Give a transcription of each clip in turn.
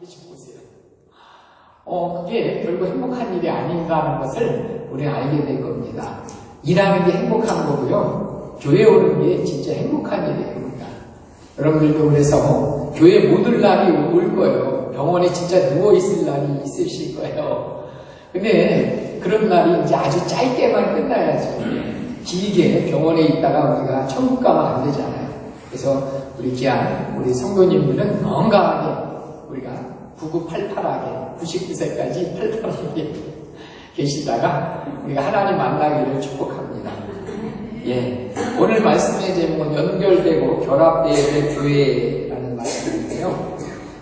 계시 보세요. 그게 결국 행복한 일이 아닌가 하는 것을 우리는 알게 될 겁니다. 일하는 게 행복한 거고요. 교회 오는 게 진짜 행복한 일이에요. 여러분들도 그래서 교회 못 올 날이 올 거예요. 병원에 진짜 누워있을 날이 있으실 거예요. 근데 그런 날이 이제 아주 짧게만 끝나야죠. 길게 병원에 있다가 우리가 천국 가면 안 되잖아요. 그래서 우리 귀한 우리 성도님들은 건강하게 우리가 9988하게 99세까지 팔팔하게 계시다가 우리가 하나님 만나기를 축복합니다. 예, 오늘 말씀의 제목은 연결되고 결합되어야 될 교회라는 말씀인데요.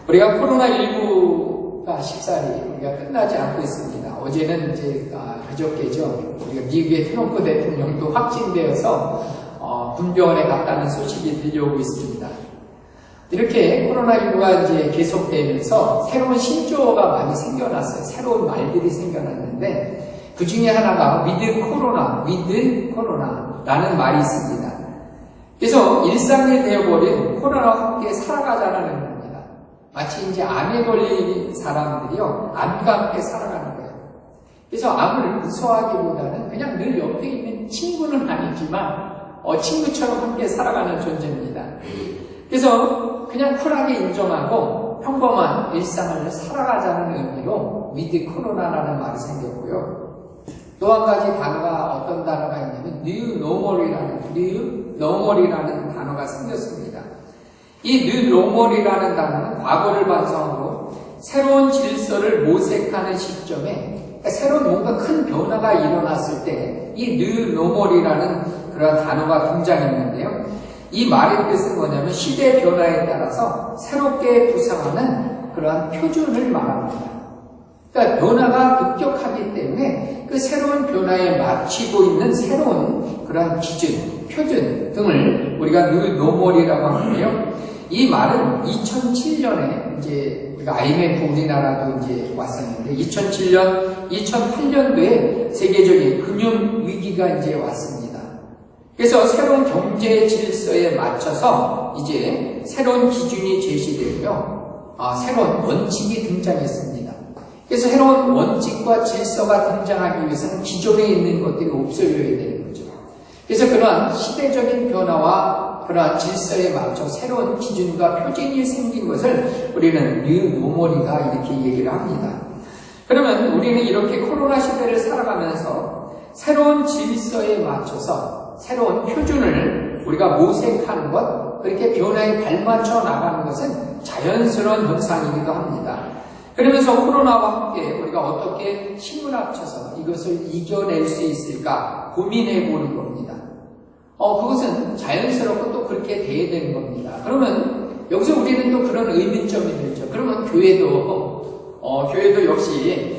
우리가 코로나19가 쉽사리 우리가 끝나지 않고 있습니다. 어제는 이제 그저께죠. 우리가 미국의 트럼프 대통령도 확진되어서 군병원에 갔다는 소식이 들려오고 있습니다. 이렇게 코로나19가 이제 계속되면서 새로운 신조어가 많이 생겨났어요. 새로운 말들이 생겨났는데 그 중에 하나가 위드 코로나라는 말이 있습니다. 그래서 일상이 되어버린 코로나와 함께 살아가자는 겁니다. 마치 이제 암에 걸린 사람들이요, 암과 함께 살아가는 거예요. 그래서 암을 무서워하기보다는 그냥 늘 옆에 있는 친구는 아니지만 친구처럼 함께 살아가는 존재입니다. 그래서 그냥 쿨하게 인정하고 평범한 일상을 살아가자는 의미로 위드 코로나라는 말이 생겼고요. 또 한 가지 단어가 어떤 단어가 있냐면 new normal이라는 단어가 생겼습니다. 이 new normal이라는 단어는 과거를 반성하고 새로운 질서를 모색하는 시점에 그러니까 새로운 뭔가 큰 변화가 일어났을 때 이 new normal이라는 그런 단어가 등장했는데요. 이 말의 뜻은 뭐냐면 시대 변화에 따라서 새롭게 구상하는 그러한 표준을 말합니다. 그러니까 변화가 급격하기 때문에 그 새로운 변화에 맞추고 있는 새로운 그러한 기준, 표준 등을 우리가 new normal이라고 하는데요. 이 말은 2007년에 이제 우리가 IMF 우리나라도 이제 왔었는데 2007년, 2008년도에 세계적인 금융 위기가 이제 왔습니다. 그래서 새로운 경제 질서에 맞춰서 이제 새로운 기준이 제시되고요. 새로운 원칙이 등장했습니다. 그래서 새로운 원칙과 질서가 등장하기 위해서는 기존에 있는 것들이 없어져야 되는 거죠. 그래서 그러한 시대적인 변화와 그러한 질서에 맞춰 새로운 기준과 표준이 생긴 것을 우리는 new normal이다 이렇게 얘기를 합니다. 그러면 우리는 이렇게 코로나 시대를 살아가면서 새로운 질서에 맞춰서 새로운 표준을 우리가 모색하는 것, 그렇게 변화에 발맞춰 나가는 것은 자연스러운 현상이기도 합니다. 그러면서 코로나와 함께 우리가 어떻게 힘을 합쳐서 이것을 이겨낼 수 있을까 고민해 보는 겁니다. 그것은 자연스럽고 또 그렇게 돼야 되는 겁니다. 그러면 여기서 우리는 또 그런 의문점이 들죠. 그러면 교회도 역시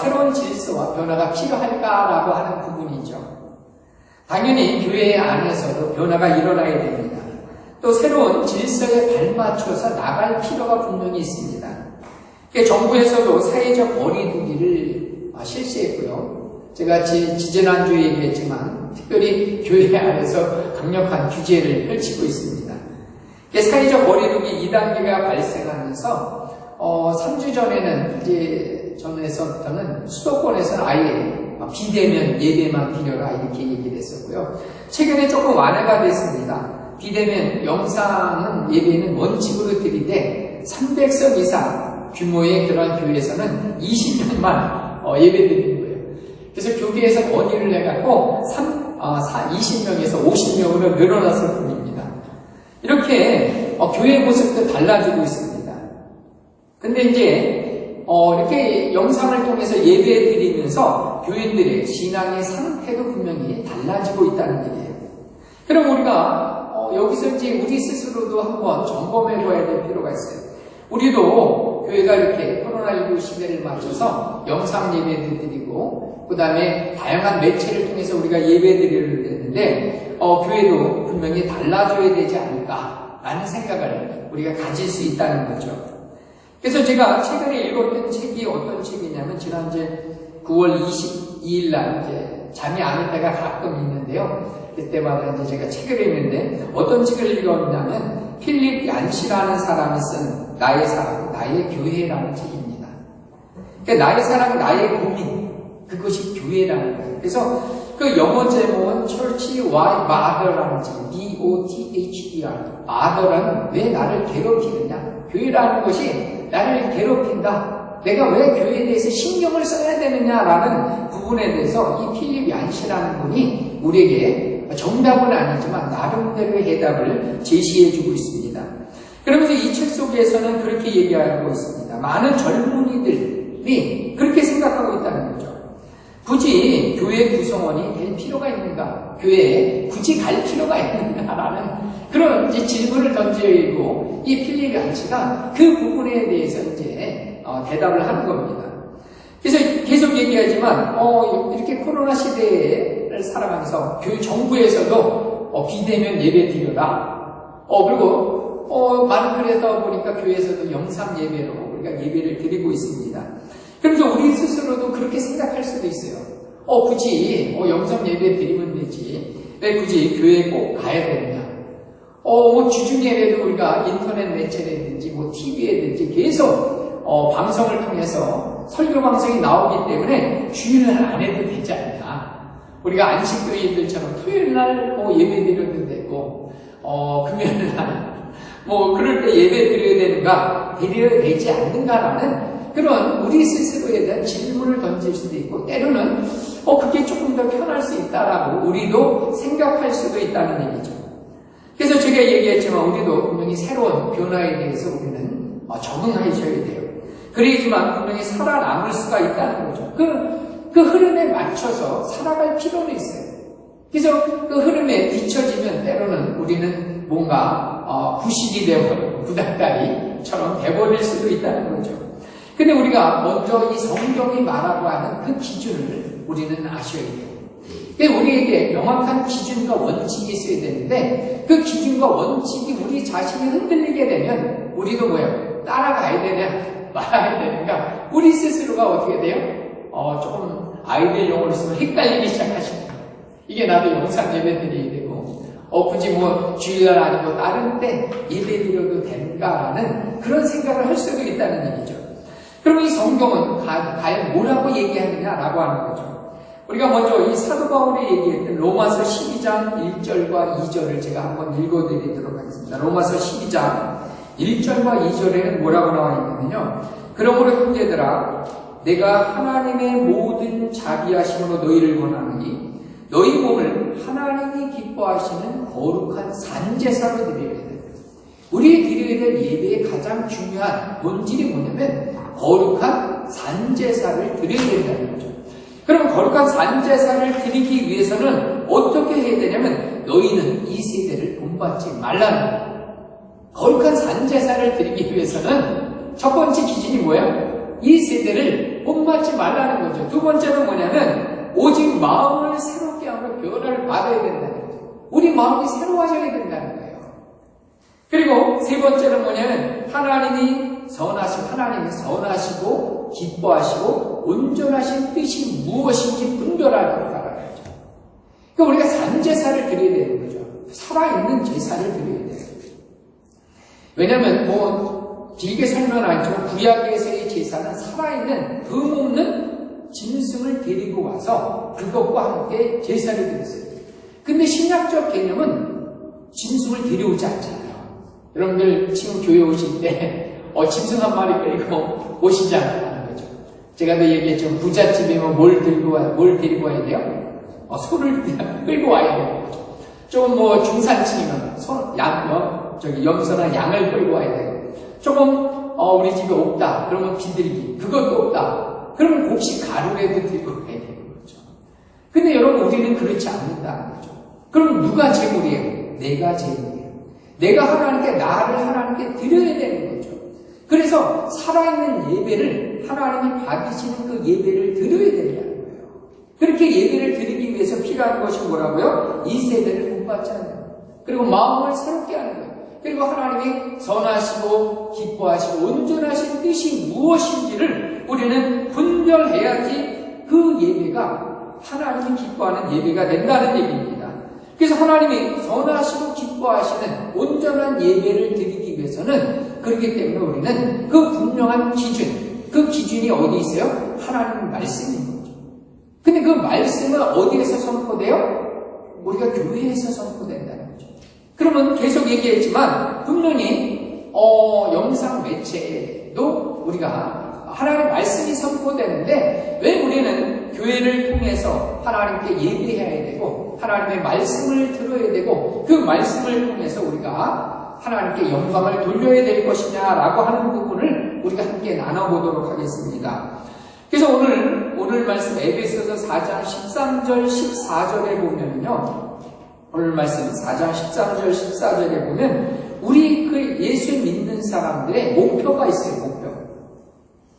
새로운 질서와 변화가 필요할까라고 하는 부분이죠. 당연히 교회 안에서도 변화가 일어나야 됩니다. 또 새로운 질서에 발맞춰서 나갈 필요가 분명히 있습니다. 정부에서도 사회적 거리두기를 실시했고요. 제가 지지난주에 얘기했지만 특별히 교회 안에서 강력한 규제를 펼치고 있습니다. 사회적 거리두기 2단계가 발생하면서 3주 전에는 이제 전에서부터는 수도권에서는 아예 비대면 예배만 드려라 이렇게 얘기를 했었고요. 최근에 조금 완화가 됐습니다. 비대면 영상 예배는 원칙으로 드리되 300석 이상 규모의 그러한 교회에서는 20명만 예배 드리는 거예요. 그래서 교계에서 건의를 해갖고 20명에서 50명으로 늘어났을 뿐입니다. 이렇게 교회 모습도 달라지고 있습니다. 근데 이제 이렇게 영상을 통해서 예배 드리면서 교인들의 신앙의 상태도 분명히 달라지고 있다는 얘기예요. 그럼 우리가 여기서 이제 우리 스스로도 한번 점검해 봐야 될 필요가 있어요. 우리도 교회가 이렇게 코로나19 시대를 맞춰서 영상 예배를 드리고 그 다음에 다양한 매체를 통해서 우리가 예배 드리려 했는데 교회도 분명히 달라져야 되지 않을까라는 생각을 우리가 가질 수 있다는 거죠. 그래서 제가 최근에 읽었던 책이 어떤 책이냐면 지난 이제 9월 22일 날 이제 잠이 안 올 때가 가끔 있는데요. 그때마다 이제 제가 책을 읽는데 어떤 책을 읽었냐면 필립 얀시라는 사람이 쓴 나의 사랑, 나의 교회라는 책입니다. 그러니까 나의 사랑, 나의 고민, 그것이 교회라는 거예요. 그래서 그 영어 제목은 Church Why Bother라는 책, B-O-T-H-E-R. Bother는 왜 나를 괴롭히느냐? 교회라는 것이 나를 괴롭힌다. 내가 왜 교회에 대해서 신경을 써야 되느냐라는 부분에 대해서 이 필립 얀시라는 분이 우리에게 정답은 아니지만 나름대로의 해답을 제시해주고 있습니다. 그러면서 이 책 속에서는 그렇게 얘기하고 있습니다. 많은 젊은이들이 그렇게 생각하고 있다는 거죠. 굳이 교회 구성원이 될 필요가 있는가? 교회에 굳이 갈 필요가 있는가라는 그런 이제 질문을 던지고 이 필립 얀시가 그 부분에 대해서 이제 대답을 하는 겁니다. 그래서 계속 얘기하지만 이렇게 코로나 시대를 살아가면서 정부에서도 비대면 예배 드려라. 그리고 많은 글에서 보니까 교회에서도 영상 예배로 우리가 예배를 드리고 있습니다. 그래서 우리 스스로도 그렇게 생각할 수도 있어요. 굳이 영상 예배 드리면 되지. 왜 굳이 교회에 꼭 가야 되느냐? 주중 예배도 우리가 인터넷 매체라든지 TV에든지 계속 방송을 통해서 설교 방송이 나오기 때문에 주일날 안 해도 되지 않냐? 우리가 안식교인들처럼 토요일날 예배 드려도 되고 금요일날 그럴 때 예배 드려야 되는가? 드려야 되지 않는가라는 그런 우리 스스로에 대한 질문을 던질 수도 있고 때로는 그게 조금 더 편할 수 있다라고 우리도 생각할 수도 있다는 얘기죠. 그래서 제가 얘기했지만 우리도 분명히 새로운 변화에 대해서 우리는 적응하셔야 돼요. 그러지만 분명히 살아남을 수가 있다는 거죠. 그 흐름에 맞춰서 살아갈 필요는 있어요. 그래서 그 흐름에 뒤처지면 때로는 우리는 뭔가 부실이 되고 구닥다리처럼 돼버릴 수도 있다는 거죠. 근데 우리가 먼저 이 성경이 말하고 하는 그 기준을 우리는 아셔야 돼요. 우리에게 명확한 기준과 원칙이 있어야 되는데 그 기준과 원칙이 우리 자신이 흔들리게 되면 우리도 따라가야 되냐 말아야 되는가 우리 스스로가 어떻게 돼요? 조금 아이들 용어로 쓰면 헷갈리기 시작하십니다. 이게 나도 영상 예배 드려야 되고 굳이 주일날 아니고 다른 때 예배 드려도 되는가라는 그런 생각을 할 수도 있다는 얘기죠. 그럼 이 성경은 과연 뭐라고 얘기하느냐라고 하는 거죠. 우리가 먼저 이 사도 바울이 얘기했던 로마서 12장 1절과 2절을 제가 한번 읽어드리도록 하겠습니다. 로마서 12장 1절과 2절에는 뭐라고 나와 있냐면요. 그러므로 형제들아 내가 하나님의 모든 자비하심으로 너희를 권하노니 너희 몸을 하나님이 기뻐하시는 거룩한 산제사로 드려야 돼. 우리의 드려야 될 예배의 가장 중요한 본질이 뭐냐면 거룩한 산제사를 드려야 된다는 거죠. 그럼 거룩한 산제사를 드리기 위해서는 어떻게 해야 되냐면 너희는 이 세대를 본받지 말라는 거예요. 거룩한 산제사를 드리기 위해서는 첫 번째 기준이 뭐예요? 이 세대를 본받지 말라는 거죠. 두 번째는 뭐냐면 오직 마음을 새롭게 하고 변화를 받아야 된다는 거죠. 우리 마음이 새로워져야 된다는 거예요. 그리고 세 번째는 뭐냐면 하나님이 선하시고 기뻐하시고 온전하신 뜻이 무엇인지 분별하도록 하라는 거죠. 그러니까 우리가 산제사를 드려야 되는 거죠. 살아있는 제사를 드려야 돼요. 왜냐하면 길게 설명은 아니지만 구약에서의 제사는 살아있는 흠없는 짐승을 데리고 와서 그것과 함께 제사를 드렸어요. 근데 신약적 개념은 짐승을 데려오지 않잖아요. 여러분들 지금 교회 오실 때 짐승 한 마리 끌고 오시지 않는 거죠. 제가 또 얘기했죠. 부잣집이면 뭘 데리고 와야 돼요? 소를 끌고 와야 돼요. 조금 중산층이면 염소나 양을 끌고 와야 돼요. 조금 우리 집에 없다. 그러면 비둘기. 그것도 없다. 그러면 곡식 가루라도 들고 가야 되는 거죠. 근데 여러분 우리는 그렇지 않는다는 거죠. 그럼 누가 제물이에요? 내가 제물이에요. 내가 나를 하나님께 드려야 되는 거죠. 그래서 살아있는 예배를 하나님이 받으시는 그 예배를 드려야 된다는 거예요. 그렇게 예배를 드리기 위해서 필요한 것이 뭐라고요? 이 세대를 본받지 않는 거예요. 그리고 마음을 새롭게 하는 거예요. 그리고 하나님이 선하시고 기뻐하시고 온전하신 뜻이 무엇인지를 우리는 분별해야지 그 예배가 하나님이 기뻐하는 예배가 된다는 얘기입니다. 그래서 하나님이 선하시고 기뻐하시는 온전한 예배를 드리기 위해서는 그렇기 때문에 우리는 그 분명한 기준, 그 기준이 어디 있어요? 하나님 말씀인 거죠. 근데 그 말씀은 어디에서 선포돼요? 우리가 교회에서 선포된다는 거죠. 그러면 계속 얘기했지만 분명히 영상 매체도 우리가 하나님의 말씀이 선포되는데 왜 우리는 교회를 통해서 하나님께 예배해야 되고 하나님의 말씀을 들어야 되고 그 말씀을 통해서 우리가 하나님께 영광을 돌려야 될 것이냐라고 하는 부분을 우리가 함께 나눠보도록 하겠습니다. 그래서 오늘 말씀 에베소서 4장 13절 14절에 보면요, 오늘 말씀 4장 13절 14절에 보면 우리 그 예수 믿는 사람들의 목표가 있어요.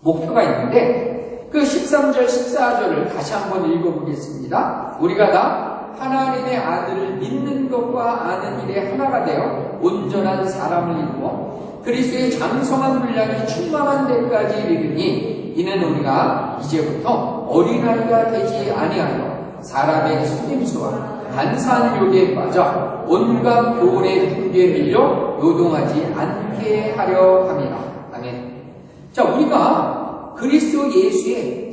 목표가 있는데 그 13절 14절을 다시 한번 읽어보겠습니다. 우리가 다 하나님의 아들을 믿는 것과 아는 일에 하나가 되어 온전한 사람을 이루어 그리스도의 장성한 분량이 충만한 데까지 이르니 이는 우리가 이제부터 어린아이가 되지 아니하여 사람의 속임수와 간사한 욕에 빠져 온갖 교훈의 흉기에 밀려 요동하지 않게 하려 함이라. 아멘. 자, 우리가 그리스도 예수의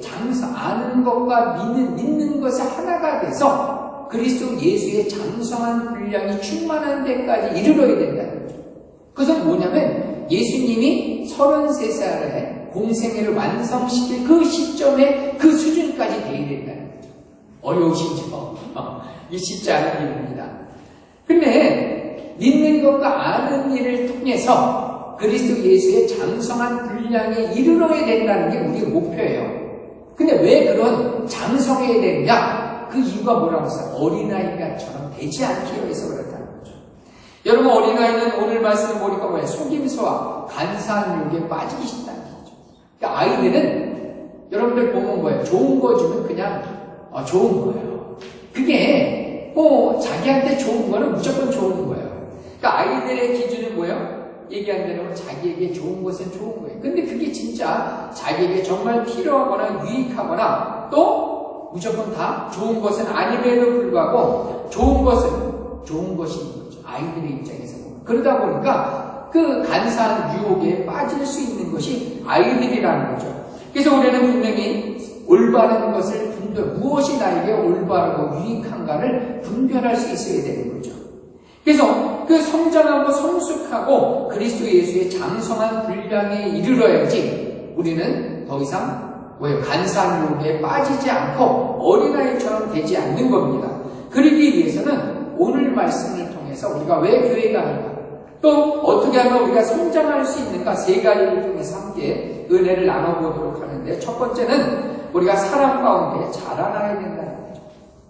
아는 것과 믿는 것이 하나가 돼서 그리스도 예수의 장성한 분량이 충만한 데까지 이르러야 된다는 거죠. 그것은 뭐냐면 예수님이 33살에 공생애를 완성시킬 그 시점에 그 수준까지 되어야 된다는 거죠. 어려우시죠? 이 쉽지 않은 일입니다. 근데 믿는 것과 아는 일을 통해서 그리스도 예수의 장성한 분량에 이르러야 된다는 게 우리의 목표예요. 근데 왜 그런 장성해야 되느냐? 그 이유가 뭐라고 했어요? 어린아이가처럼 되지 않기 위해서 그렇다는 거죠. 여러분, 어린아이는 오늘 말씀 보니까 뭐예요? 속임수와 간사한 욕에 빠지기 쉽다는 거죠. 그러니까 아이들은 여러분들 보면 뭐예요? 좋은 거 주면 그냥 좋은 거예요. 그게 자기한테 좋은 거는 무조건 좋은 거예요. 그러니까 아이들의 기준은 뭐예요? 얘기한 대로 자기에게 좋은 것은 좋은 거예요. 근데 그게 진짜 자기에게 정말 필요하거나 유익하거나 또 무조건 다 좋은 것은 아님에도 불구하고 좋은 것은 좋은 것인 거죠. 아이들의 입장에서 보면. 그러다 보니까 그 간사한 유혹에 빠질 수 있는 것이 아이들이라는 거죠. 그래서 우리는 분명히 올바른 것을 무엇이 나에게 올바르고 유익한가를 분별할 수 있어야 되는 거죠. 그래서 그 성장하고 성숙하고 그리스도 예수의 장성한 분량에 이르러야지 우리는 더 이상 간사한 유혹에 빠지지 않고 어린아이처럼 되지 않는 겁니다. 그러기 위해서는 오늘 말씀을 통해서 우리가 왜 교회 가는가, 또 어떻게 하면 우리가 성장할 수 있는가, 세 가지를 통해서 함께 은혜를 나눠보도록 하는데, 첫 번째는 우리가 사랑 가운데 자라나야 된다는 거죠.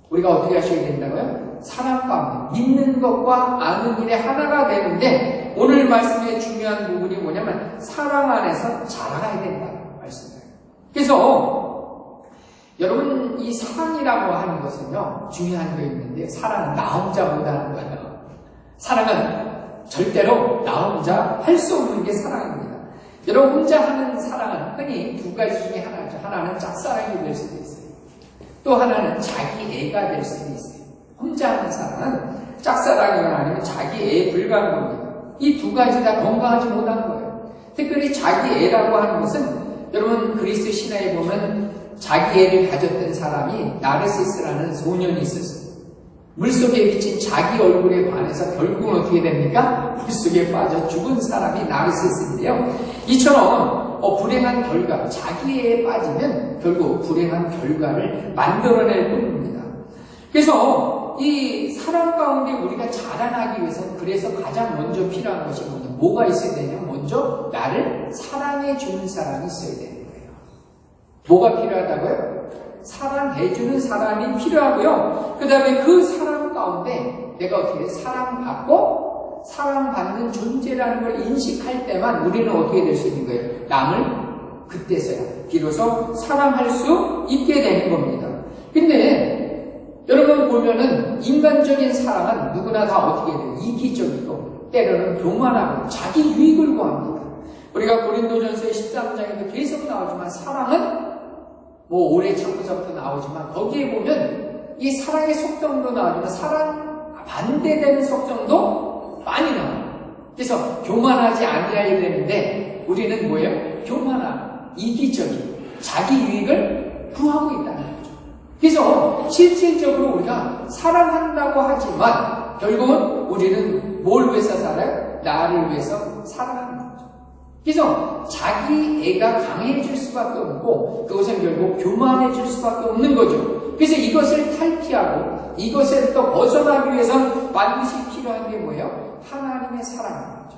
우리가 어떻게 하셔야 된다고요? 사랑 가운데 믿는 것과 아는 일에 하나가 되는데, 오늘 말씀의 중요한 부분이 뭐냐면 사랑 안에서 자라나야 된다는 말씀이에요. 그래서 여러분, 이 사랑이라고 하는 것은요, 중요한 게 있는데, 사랑은 나 혼자 못하는 거예요. 사랑은 절대로 나 혼자 할 수 없는 게 사랑입니다. 여러분, 혼자 하는 사랑은 흔히 두 가지 중에 하나죠. 하나는 짝사랑이 될 수도 있어요. 또 하나는 자기 애가 될 수도 있어요. 혼자 하는 사랑은 짝사랑이거나 아니면 자기 애에 불과한 겁니다. 이 두 가지 다 건강하지 못한 거예요. 특별히 자기 애라고 하는 것은 여러분, 그리스도 신화에 보면 자기 애를 가졌던 사람이 나르시스라는 소년이 있었어요. 물속에 비친 자기 얼굴에 반해서 결국은 어떻게 됩니까? 물속에 빠져 죽은 사람이 나르시스인데요. 이처럼 불행한 결과, 자기에 빠지면 결국 불행한 결과를 만들어낼 뿐입니다. 그래서 이 사랑 가운데 우리가 자라나기 위해서는 그래서 가장 먼저 필요한 것이 뭐가 있어야 되냐면 먼저 나를 사랑해 주는 사람이 있어야 되는 거예요. 뭐가 필요하다고요? 사랑해주는 사람이 필요하고요. 그 다음에 그 사랑 가운데 내가 어떻게 사랑받고 사랑받는 존재라는 걸 인식할 때만 우리는 어떻게 될 수 있는 거예요? 남을 그때서야 비로소 사랑할 수 있게 되는 겁니다. 근데 여러분 보면은 인간적인 사랑은 누구나 다 어떻게 돼요? 이기적이고 때로는 교만하고 자기 유익을 구합니다. 우리가 고린도전서 13장에도 계속 나오지만 사랑은 오래 참고서부터 나오지만 거기에 보면 이 사랑의 속성도 나오지만 사랑 반대되는 속성도 많이 나와요. 그래서 교만하지 아니해야 되는데 우리는 뭐예요? 교만한, 이기적인, 자기 유익을 구하고 있다는 거죠. 그래서 실질적으로 우리가 사랑한다고 하지만 결국은 우리는 뭘 위해서 살아요? 나를 위해서 살아가는 거죠. 그래서 자기 애가 강해질 수밖에 없고 그것은 결국 교만해질 수밖에 없는 거죠. 그래서 이것을 탈피하고 이것에부터 벗어나기 위해서는 반드시 필요한 게 뭐예요? 하나님의 사랑인 거죠.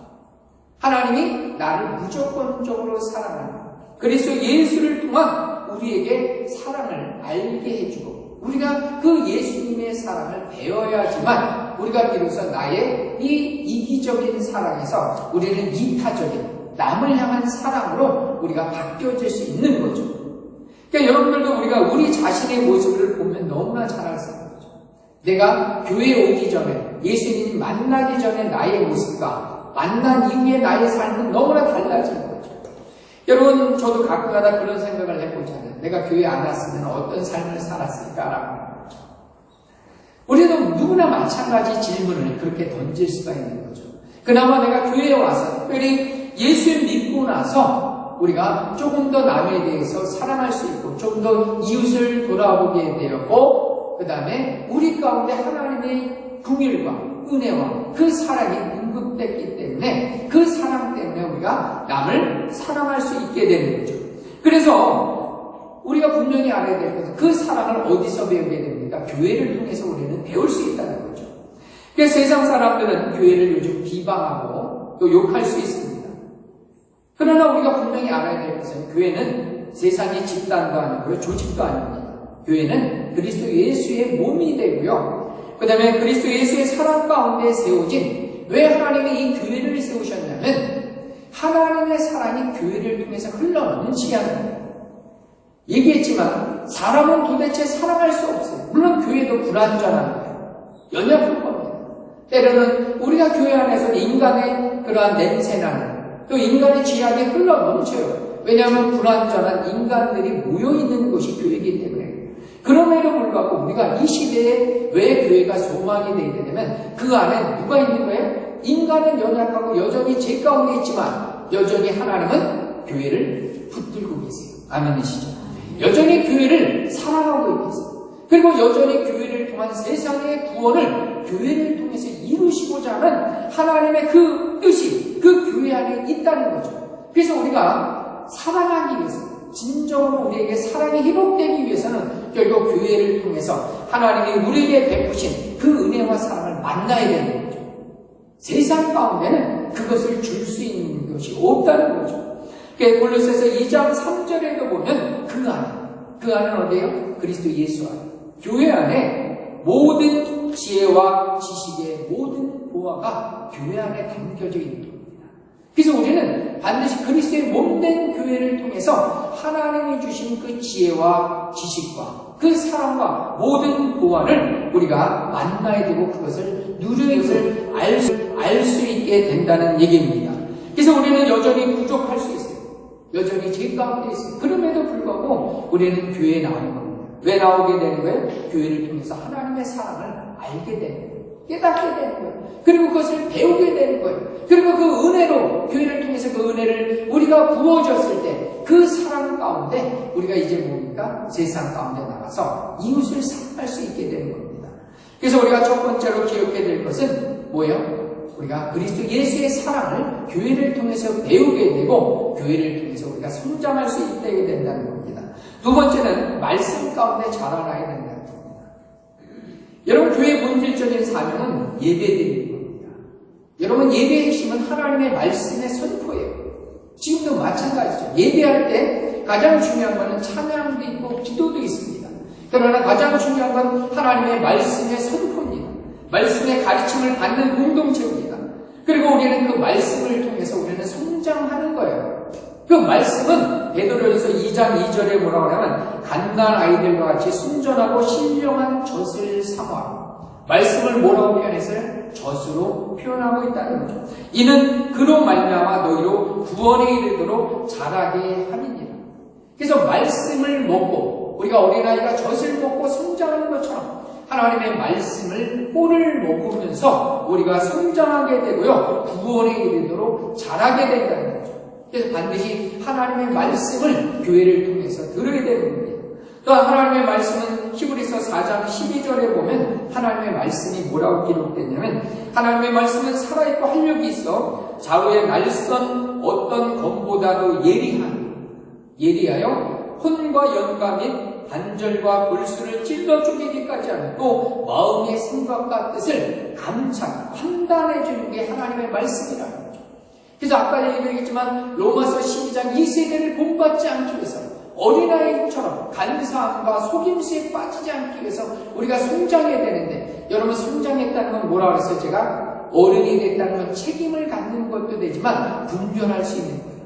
하나님이 나를 무조건적으로 사랑하는 거예요. 그래서 예수를 통한 우리에게 사랑을 알게 해주고 우리가 그 예수님의 사랑을 배워야지만 우리가 비로소 나의 이 이기적인 사랑에서 우리는 이타적인 남을 향한 사랑으로 우리가 바뀌어질 수 있는 거죠. 그러니까 여러분들도 우리가 우리 자신의 모습을 보면 너무나 잘 알 수 있는 거죠. 내가 교회에 오기 전에 예수님 만나기 전에 나의 모습과 만난 이후에 나의 삶은 너무나 달라진 거죠. 여러분 저도 가끔가다 그런 생각을 해보잖아요. 내가 교회 안 왔으면 어떤 삶을 살았을까라는 거죠. 우리도 누구나 마찬가지 질문을 그렇게 던질 수가 있는 거죠. 그나마 내가 교회에 와서 특별히 예수를 믿고 나서 우리가 조금 더 남에 대해서 사랑할 수 있고 좀 더 이웃을 돌아보게 되었고 그 다음에 우리 가운데 하나님의 긍휼과 은혜와 그 사랑이 공급됐기 때문에 그 사랑 때문에 우리가 남을 사랑할 수 있게 되는 거죠. 그래서 우리가 분명히 알아야 될 것은 그 사랑을 어디서 배우게 됩니까? 교회를 통해서 우리는 배울 수 있다는 거죠. 그래서 세상 사람들은 교회를 요즘 비방하고 또 욕할 수 있습니다. 그러나 우리가 분명히 알아야 될 것은 교회는 세상의 집단도 아니고요, 조직도 아닙니다. 교회는 그리스도 예수의 몸이 되고요. 그 다음에 그리스도 예수의 사랑 가운데 세워진 왜 하나님이 이 교회를 세우셨냐면 하나님의 사랑이 교회를 통해서 흘러넘치게 하는 거예요. 얘기했지만 사람은 도대체 사랑할 수 없어요. 물론 교회도 불완전한 거예요. 연약한 겁니다. 때로는 우리가 교회 안에서 인간의 그러한 냄새나는 또 인간의 죄악이 흘러넘쳐요. 왜냐하면 불완전한 인간들이 모여있는 곳이 교회이기 때문에. 그럼에도 불구하고 우리가 이 시대에 왜 교회가 소망이 되게 되면 그 안에 누가 있는 거예요? 인간은 연약하고 여전히 죄 가운데 있지만 여전히 하나님은 교회를 붙들고 계세요. 아멘이시죠? 여전히 교회를 사랑하고 계세요. 그리고 여전히 교회를 통한 세상의 구원을 교회를 통해서 이루시고자 하는 하나님의 그 뜻이 그 교회 안에 있다는 거죠. 그래서 우리가 사랑하기 위해서 진정으로 우리에게 사랑이 회복되기 위해서는 결국 교회를 통해서 하나님이 우리에게 베푸신 그 은혜와 사랑을 만나야 되는 거죠. 세상 가운데는 그것을 줄 수 있는 것이 없다는 거죠. 골로새서 2장 3절에도 보면 그 안은 어디예요? 그리스도 예수 안에. 교회 안에 모든 지혜와 지식의 모든 보화가 교회 안에 담겨져 있는 겁니다. 그래서 우리는 반드시 그리스도의 몸된 교회를 통해서 하나님이 주신 그 지혜와 지식과 그 사랑과 모든 보화를 우리가 만나야 되고 그것을 누리는 것을 알 수 있게 된다는 얘기입니다. 그래서 우리는 여전히 부족할 수 있어요. 여전히 죄 가운데 있어요. 그럼에도 불구하고 우리는 교회에 나오는 겁니다. 왜 나오게 되는 거예요? 교회를 통해서 하나님의 사랑을 알게 되는 거예요. 깨닫게 되는 거예요. 그리고 그것을 배우게 되는 거예요. 그리고 그 은혜로 교회를 통해서 그 은혜를 우리가 부어줬을 때 그 사랑 가운데 우리가 이제 뭡니까? 세상 가운데 나가서 이웃을 사랑할 수 있게 되는 겁니다. 그래서 우리가 첫 번째로 기억해야 될 것은 뭐예요? 우리가 그리스도 예수의 사랑을 교회를 통해서 배우게 되고 교회를 통해서 우리가 성장할 수 있게 된다는 겁니다. 두 번째는 말씀 가운데 자라나야 된다는 겁니다. 여러분 교회의 본질적인 사명은 예배드리는 겁니다. 여러분 예배의 핵심은 하나님의 말씀의 선포예요. 지금도 마찬가지죠. 예배할 때 가장 중요한 것은 찬양도 있고 기도도 있습니다. 그러나 가장 중요한 건 하나님의 말씀의 선포입니다. 말씀의 가르침을 받는 공동체입니다. 그리고 우리는 그 말씀을 통해서 우리는 성장하는 거예요. 그 말씀은 베드로전서 2장 2절에 뭐라고 하냐면 갓난 아이들과 같이 순전하고 신령한 젖을 사모하고 말씀을 뭐라고 표현했어요? 젖으로 표현하고 있다는 거죠. 이는 그로 말미암아 너희로 구원에 이르도록 자라게 함이니라. 그래서 말씀을 먹고 우리가 어린아이가 젖을 먹고 성장하는 것처럼 하나님의 말씀을 꼴을 먹으면서 우리가 성장하게 되고요. 구원에 이르도록 자라게 된다는 거죠. 그래서 반드시 하나님의 말씀을 교회를 통해서 들어야 되는 겁니다. 또한 하나님의 말씀은 히브리서 4장 12절에 보면 하나님의 말씀이 뭐라고 기록되냐면 하나님의 말씀은 살아있고 활력이 있어 좌우의 날선 어떤 검보다도 예리하여 혼과 연과 및 관절과 골수를 찔러 쪼개기까지 하는 또 마음의 생각과 뜻을 감찰, 판단해 주는 게 하나님의 말씀이라는 거죠. 그래서 아까 얘기했지만 로마서 12장 이 세대를 본받지 않기 위해서 어린아이처럼 간사함과 속임수에 빠지지 않기 위해서 우리가 성장해야 되는데 여러분 성장했다는 건 뭐라고 그랬어요? 제가 어른이 됐다는 건 책임을 갖는 것도 되지만 분별할 수 있는 거예요.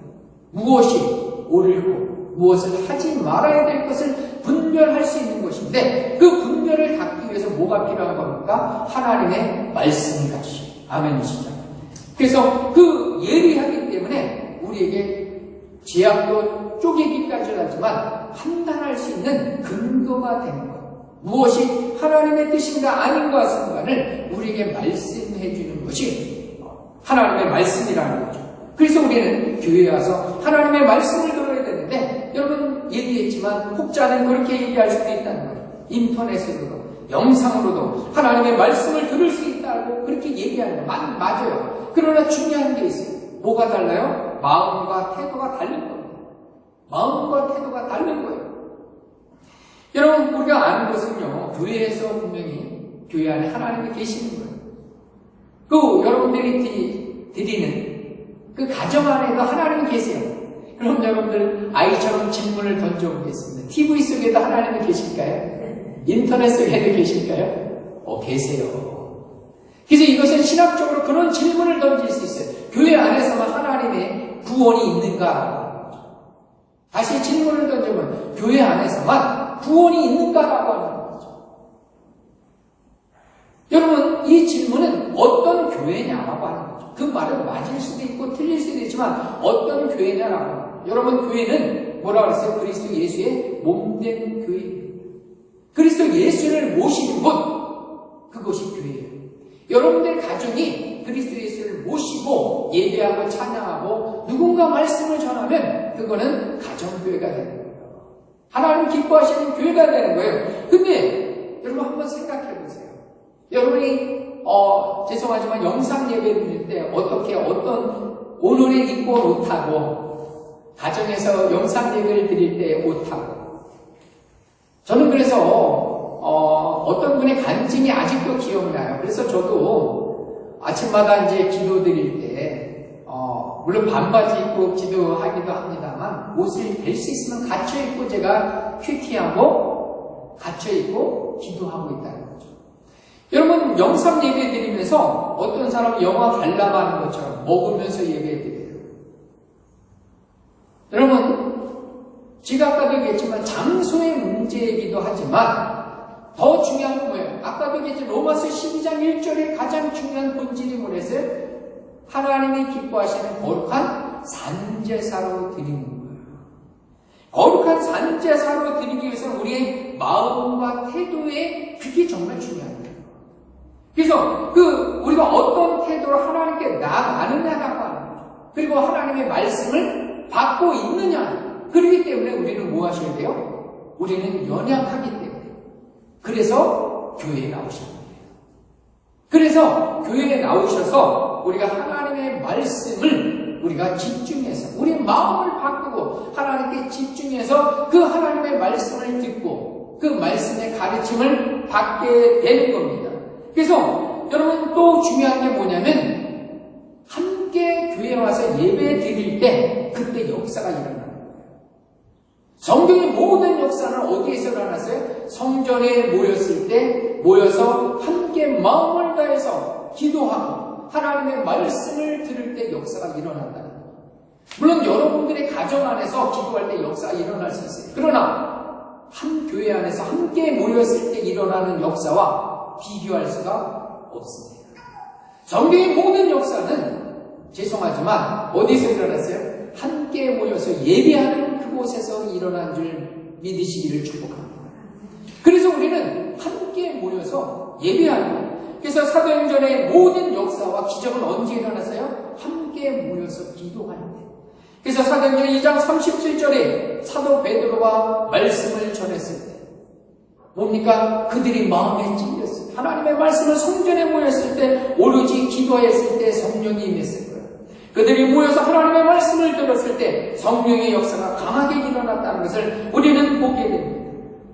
무엇이 옳고 무엇을 하지 말아야 될 것을 분별할 수 있는 것인데 그 분별을 갖기 위해서 뭐가 필요한 겁니까? 하나님의 말씀이 같이. 아멘이시죠. 그래서 그 예리하기 때문에 우리에게 죄악도 쪼개기까지 하지만 판단할 수 있는 근거가 되는 것. 무엇이 하나님의 뜻인가 아닌가 순간을 우리에게 말씀해 주는 것이 하나님의 말씀이라는 거죠. 그래서 우리는 교회에 와서 하나님의 말씀을 들어야 되는데 여러분 얘기했지만 혹자는 그렇게 얘기할 수도 있다는 거예요. 인터넷으로도 영상으로도 하나님의 말씀을 들을 수 있다고 그렇게 얘기하는 거예요. 맞아요. 그러나 중요한 게 있어요. 뭐가 달라요? 마음과 태도가 다른 겁니다. 마음과 태도가 다른 거예요. 여러분 우리가 아는 것은요. 교회에서 분명히 교회 안에 하나님이 계시는 거예요. 그 여러분들이 드리는 그 가정 안에도 하나님이 계세요. 그럼 여러분들 아이처럼 질문을 던져보겠습니다. TV 속에도 하나님이 계실까요? 인터넷 속에도 계실까요? 계세요. 그래서 이것은 신학적으로 그런 질문을 던질 수 있어요. 교회 안에서만 하나님의 구원이 있는가? 다시 질문을 던져보면 교회 안에서만 구원이 있는가라고 하는 거죠. 여러분 이 질문은 어떤 교회냐라고 하는 거죠. 그 말은 맞을 수도 있고 틀릴 수도 있지만 어떤 교회냐라고 하는 거죠. 여러분 교회는 뭐라고 그랬어요? 그리스도 예수의 몸된 교회. 그리스도 예수를 모시는 곳 그것이 교회예요. 여러분들 가정이 그리스도 예수를 모시고 예배하고 찬양하고 누군가 말씀을 전하면 그거는 가정교회가 되는 거예요. 하나님 기뻐하시는 교회가 되는 거예요. 근데 여러분 한번 생각해 보세요. 여러분이 죄송하지만 영상 예배 드릴 때 어떤 오늘의 입고 옷하고 가정에서 영상 예배를 드릴 때 옷하고 저는 그래서 어떤 분의 간증이 아직도 기억나요. 그래서 저도 아침마다 이제 기도 드릴 때 물론 반바지 입고 기도하기도 합니다만 옷을 될 수 있으면 갖춰 입고 제가 큐티하고 갖춰 입고 기도하고 있다는 거죠. 여러분 영상 예배 드리면서 어떤 사람은 영화 관람하는 것처럼 먹으면서 예배 드려요. 여러분 제가 아까도 얘기했지만 장소의 문제이기도 하지만 더 중요한 건 뭐예요? 아까도 얘기했지만 로마서 12장 1절에 가장 중요한 본질이 뭐랬어요? 하나님이 기뻐하시는 거룩한 산제사로 드리는 거예요. 거룩한 산제사로 드리기 위해서는 우리의 마음과 태도에 그게 정말 중요한 거예요. 그래서 우리가 어떤 태도로 하나님께 나아가느냐라고 하는 거죠. 그리고 하나님의 말씀을 받고 있느냐. 그렇기 때문에 우리는 뭐 하셔야 돼요? 우리는 연약하기 때문에. 그래서 교회에 나오신 거예요. 그래서 교회에 나오셔서 우리가 하나님의 말씀을 우리가 집중해서 우리 마음을 바꾸고 하나님께 집중해서 그 하나님의 말씀을 듣고 그 말씀의 가르침을 받게 되는 겁니다. 그래서 여러분 또 중요한 게 뭐냐면 함께 교회에 와서 예배 드릴 때 그때 역사가 일어나요. 성경의 모든 역사는 어디에서 일어났어요? 성전에 모여서 함께 마음을 다해서 기도하고 하나님의 말씀을 들을 때 역사가 일어난다는 거예요. 물론 여러분들의 가정 안에서 기도할 때 역사가 일어날 수 있어요. 그러나 한 교회 안에서 함께 모였을 때 일어나는 역사와 비교할 수가 없습니다. 성경의 모든 역사는 죄송하지만 어디서 일어났어요? 함께 모여서 예배하는 그곳에서 일어난 줄 믿으시기를 축복합니다. 그래서 우리는 함께 모여서 예배하는 거예요. 그래서 사도행전의 모든 역사와 기적은 언제 일어났어요? 함께 모여서 기도하는 거예요. 그래서 사도행전 2장 37절에 사도 베드로가 말씀을 전했을 때 뭡니까? 그들이 마음에 찔렸어요. 하나님의 말씀을 성전에 모였을 때 오로지 기도했을 때 성령이 임했을 거예요. 그들이 모여서 하나님의 말씀을 들었을 때 성령의 역사가 강하게 일어났다는 것을 우리는 보게 됩니다.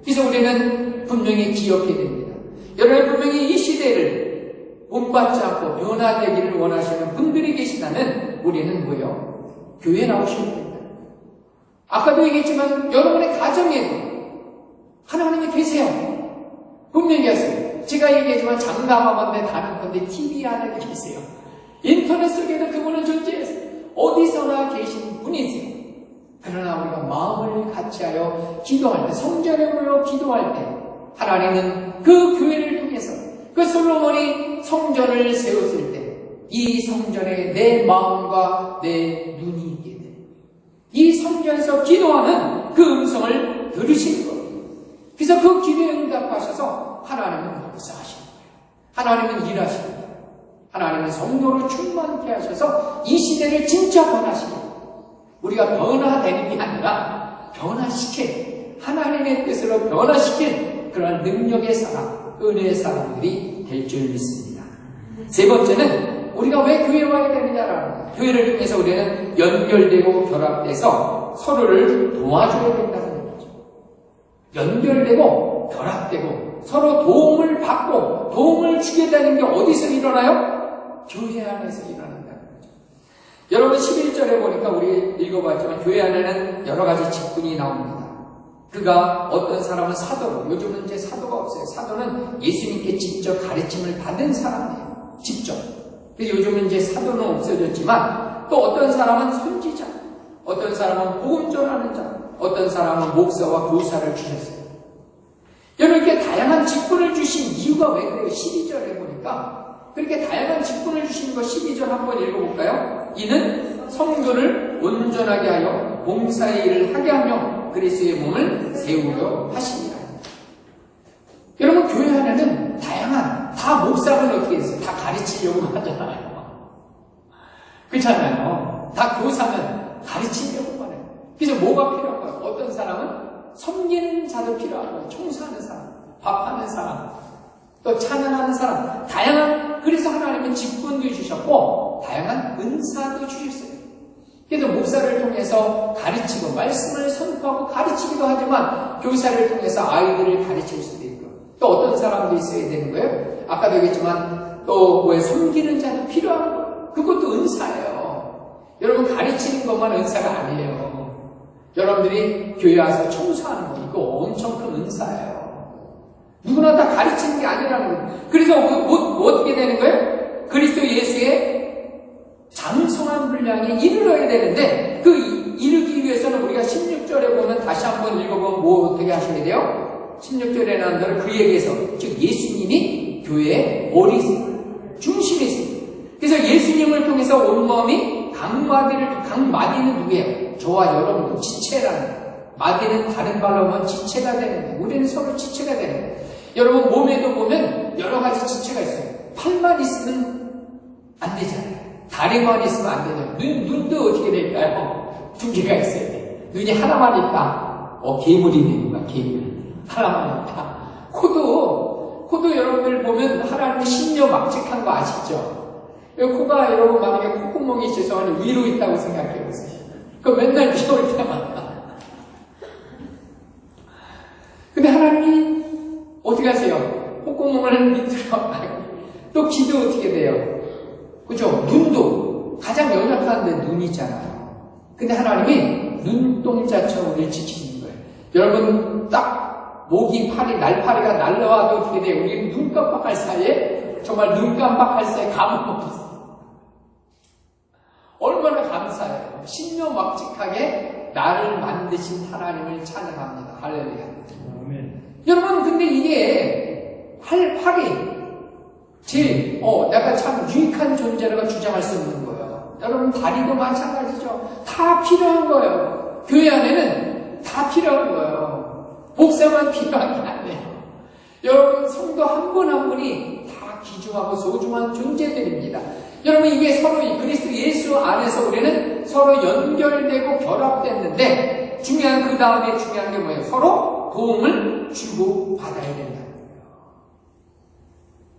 그래서 우리는 분명히 기억해야 됩니다. 여러분 분명히 이 시대를 본받지 않고 변화되기를 원하시는 분들이 계시다면 우리는 뭐요? 교회에 나오셔야 됩니다. 아까도 얘기했지만 여러분의 가정에도 하나님이 계세요. 분명히 하세요. 제가 얘기했지만 장담하건대 다른건대 TV 안에 계세요. 인터넷 속에도 그분은 존재했어요. 어디서나 계신 분이세요. 그러나 우리가 마음을 같이하여 기도할 때, 성전에 모여 기도할 때 하나님은 그 교회를 통해서 그 솔로몬이 성전을 세웠을 때 이 성전에 내 마음과 내 눈이 있게 돼. 이 성전에서 기도하는 그 음성을 들으시는 거예요. 그래서 그 기도에 응답하셔서 하나님은 역사하시는 거예요. 하나님은 일하시는 거예요. 하나님은 성도를 충만케 하셔서 이 시대를 진짜 변화시키는 거예요. 우리가 변화되는 게 아니라 변화시킨 하나님의 뜻으로 변화시킨 그런 능력의 사람, 은혜의 사람들이 될 줄 믿습니다. 세 번째는 우리가 왜 교회에 와야 되느냐라는 거예요. 교회를 통해서 우리는 연결되고 결합돼서 서로를 도와줘야 된다는 거죠. 연결되고 결합되고 서로 도움을 받고 도움을 주게 되는 게 어디서 일어나요? 교회 안에서 일어난다는 거죠. 여러분 11절에 보니까 우리 읽어봤지만 교회 안에는 여러 가지 직분이 나옵니다. 그가 어떤 사람은 사도로, 요즘은 이제 사도가 없어요. 사도는 예수님께 직접 가르침을 받은 사람이에요. 직접. 그래서 요즘은 이제 사도는 없어졌지만 또 어떤 사람은 선지자, 어떤 사람은 복음 전하는 자, 어떤 사람은 목사와 교사를 주셨어요. 여러분 이렇게 다양한 직분을 주신 이유가 왜 그래요? 12절에 보니까 그렇게 다양한 직분을 주신 거 12절 한번 읽어볼까요? 이는 성도를 온전하게 하여 봉사의 일을 하게 하며 그리스도의 몸을 세우려 하십니다. 여러분 교회 안에는 다양한 다 목사는 어떻게 했어요? 다 가르치려고 하잖아요. 그렇잖아요. 다 교사는 가르치려고 하네요. 그래서 뭐가 필요한가요? 어떤 사람은 섬기는 자도 필요하고 청소하는 사람, 밥하는 사람, 또 찬양하는 사람, 다양한 그래서 하나님은 직분도 주셨고 다양한 은사도 주셨어요. 그래서 목사를 통해서 가르치고 말씀을 선포하고 가르치기도 하지만 교사를 통해서 아이들을 가르칠 수도 있고 또 어떤 사람도 있어야 되는 거예요. 아까도 얘기했지만 또 왜 섬기는 자도 필요한 거예요. 그것도 은사예요. 여러분 가르치는 것만 은사가 아니에요. 여러분들이 교회 와서 청소하는 거 이거 엄청 큰 은사예요. 누구나 다 가르치는 게 아니라는 거예요. 그래서 어떻게 되는 거예요? 그리스도 예수의 장성한 분량에 이르러야 되는데 그 이르기 위해서는 우리가 16절에 보면 다시 한번 읽어보면 뭐 어떻게 하셔야 돼요? 16절에 나온 대로 그에게서 즉 예수님이 교회의 머리 중심이세요. 그래서 예수님을 통해서 온몸이 각 마디는 누구예요? 저와 여러분도 지체라는 마디는 다른 말로 하면 지체가 되는데 우리는 서로 지체가 되는 거예요. 여러분 몸에도 보면 여러 가지 지체가 있어요. 팔만 있으면 안 되잖아요. 다리만 있으면 안 되잖아요. 눈도 어떻게 될까요? 두 개가 있어야 돼요. 눈이 하나만 있다. 괴물이 되는 거야. 괴물. 하나만 있다. 코도 여러분들 보면 하나님의 신묘막측한 거 아시죠? 코가 여러분 만약에 콧구멍이 있어서 위로 있다고 생각해 보세요. 그럼 맨날 비올 때마다. 근데 하나님이 어떻게 하세요? 콧구멍을 밑으로 또 귀도 어떻게 돼요? 그죠? 눈도 가장 연약한 데 눈이잖아요. 근데 하나님이 눈동자처럼 우리를 지키는 거예요. 여러분 딱 목이 날파리가 날라와도 어떻게 돼요? 우리는 눈 깜빡할 사이에 정말 눈 깜빡할 사이에 감옥 얼마나 감사해요. 신묘막측하게 나를 만드신 하나님을 찬양합니다. 할렐루야. 아멘. 여러분 근데 이게 팔이 제일 내가 참 유익한 존재라고 주장할 수 없는 거예요. 여러분 다리도 마찬가지죠. 다 필요한 거예요. 교회 안에는 다 필요한 거예요. 목사만 필요한 게 아니에요. 여러분, 성도 한 분 한 분이 다 귀중하고 소중한 존재들입니다. 여러분, 이게 서로 그리스도 예수 안에서 우리는 서로 연결되고 결합됐는데, 중요한 그 다음에 중요한 게 뭐예요? 서로 도움을 주고 받아야 된다는 거예요.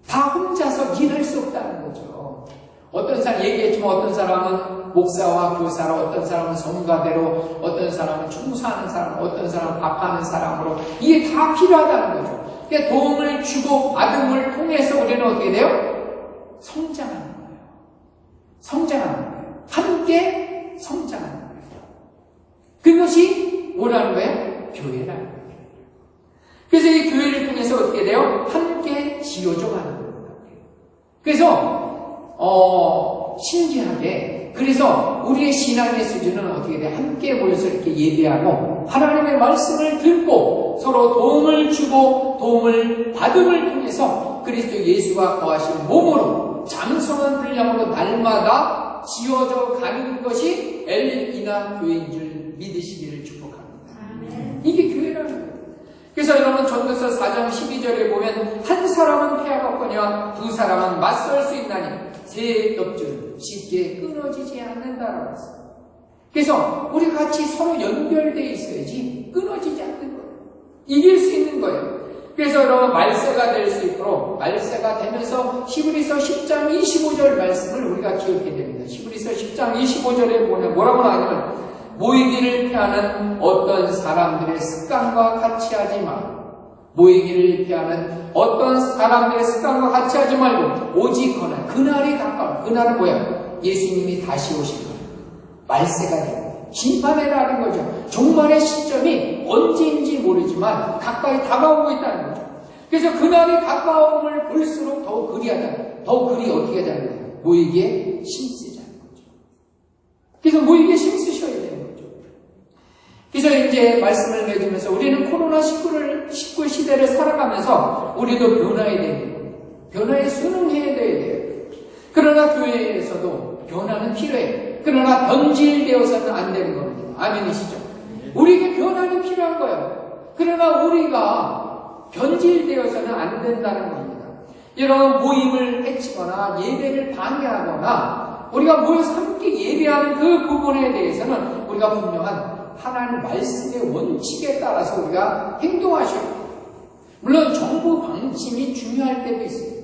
다 혼자서 일할 수 없다는 거죠. 어떤 사람 얘기했지만 어떤 사람은 목사와 교사로, 어떤 사람은 성가대로, 어떤 사람은 청소하는 사람, 어떤 사람은 밥하는 사람으로, 이게 다 필요하다는 거죠. 그러니까 도움을 주고 받음을 통해서 우리는 어떻게 돼요? 성장하는 거예요. 성장하는 거예요. 함께 성장하는 거예요. 그것이 뭐라는 거예요? 교회라는 거예요. 그래서 이 교회를 통해서 어떻게 돼요? 함께 지어져 가는 거예요. 그래서 신기하게, 그래서 우리의 신앙의 수준은 어떻게 돼? 함께 모여서 이렇게 예배하고 하나님의 말씀을 듣고 서로 도움을 주고 도움을 받음을 통해서 그리스도 예수가 거하신 몸으로 장성한 분량으로 날마다 지어져 가는 것이 엘리나 교회인 줄 믿으시기를 축복합니다. 이게 교회라는 거예요. 그래서 여러분, 전도서 4장 12절에 보면 한 사람은 패하가 없거니와 두 사람은 맞설 수 있나니 세 껍질은 쉽게 끊어지지 않는다라고 했어요. 그래서 우리 같이 서로 연결되어 있어야지 끊어지지 않는 거예요. 이길 수 있는 거예요. 그래서 여러분, 말세가 될 수 있도록 말세가 되면서 히브리서 10장 25절 말씀을 우리가 기억해야 됩니다. 히브리서 10장 25절에 보면 뭐라고 나오냐면, 모이기를 피하는 어떤 사람들의 습관과 같이 하지 말고, 모이기를 피하는 어떤 사람들의 습관과 같이 하지 말고 오직 그날이 가까워. 그날은 뭐야? 예수님이 다시 오실 거예요. 말세가 되고 심판의 날인 거죠. 종말의 시점이 언제인지 모르지만 가까이 다가오고 있다는 거죠. 그래서 그날이 가까움을 볼수록 더욱 그리하다. 더욱 그리 어떻게 하자는 거예요? 모이기에 힘쓰자는 거죠. 그래서 모이기에 힘쓰셔야 돼요. 그래서 이제 말씀을 맺으면서 우리는 코로나19 시대를 살아가면서 우리도 변화해야 돼요. 변화에 순응해야 돼요. 그러나 교회에서도 변화는 필요해요. 그러나 변질되어서는 안 되는 겁니다. 아멘이시죠? 우리에게 변화는 필요한 거예요. 그러나 우리가 변질되어서는 안 된다는 겁니다. 여러분, 모임을 해치거나 예배를 방해하거나 우리가 모여서 함께 예배하는 그 부분에 대해서는 우리가 분명한 하나님 말씀의 원칙에 따라서 우리가 행동하셔야 돼요. 물론 정부 방침이 중요할 때도 있어요.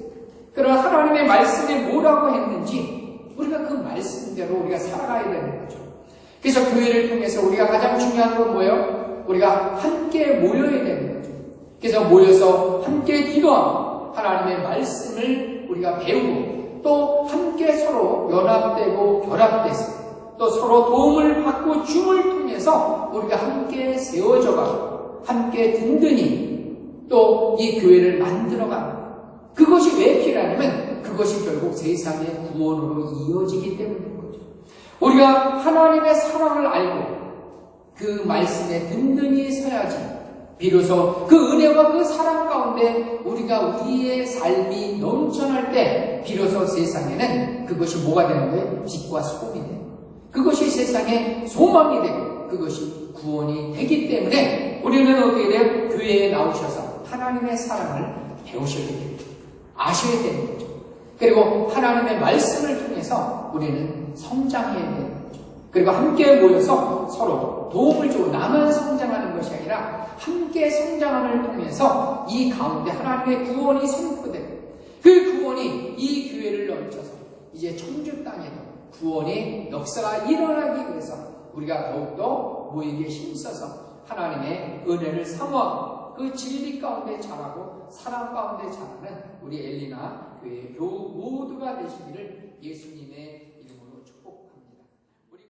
그러나 하나님의 말씀에 뭐라고 했는지 우리가 그 말씀대로 우리가 살아가야 되는 거죠. 그래서 교회를 통해서 우리가 가장 중요한 건 뭐예요? 우리가 함께 모여야 되는 거죠. 그래서 모여서 함께 기도하고 하나님의 말씀을 우리가 배우고 또 함께 서로 연합되고 결합돼서 또 서로 도움을 받고 줌을 통해서 우리가 함께 세워져가고 함께 든든히 또 이 교회를 만들어가는, 그것이 왜 필요하냐면 그것이 결국 세상의 구원으로 이어지기 때문인 거죠. 우리가 하나님의 사랑을 알고 그 말씀에 든든히 서야지 비로소 그 은혜와 그 사랑 가운데 우리가 우리의 삶이 넘쳐날 때 비로소 세상에는 그것이 뭐가 되는 거예요? 빛과 소금이 돼요. 그것이 세상의 소망이 되고 그것이 구원이 되기 때문에 우리는 어떻게 돼요? 교회에 나오셔서 하나님의 사랑을 배우셔야 됩니다. 아셔야 되는 거죠. 그리고 하나님의 말씀을 통해서 우리는 성장해야 되는 거죠. 그리고 함께 모여서 서로 도움을 주고 나만 성장하는 것이 아니라 함께 성장함을 통해서 이 가운데 하나님의 구원이 선포되고 그 구원이 이 교회를 넘쳐서 이제 천주 땅에도 구원의 역사가 일어나기 위해서 우리가 더욱더 모이기에 힘써서 하나님의 은혜를 사모하고 그 진리 가운데 자라고 사랑 가운데 자라는 우리 엘리나 교회 교우 모두가 되시기를 예수님의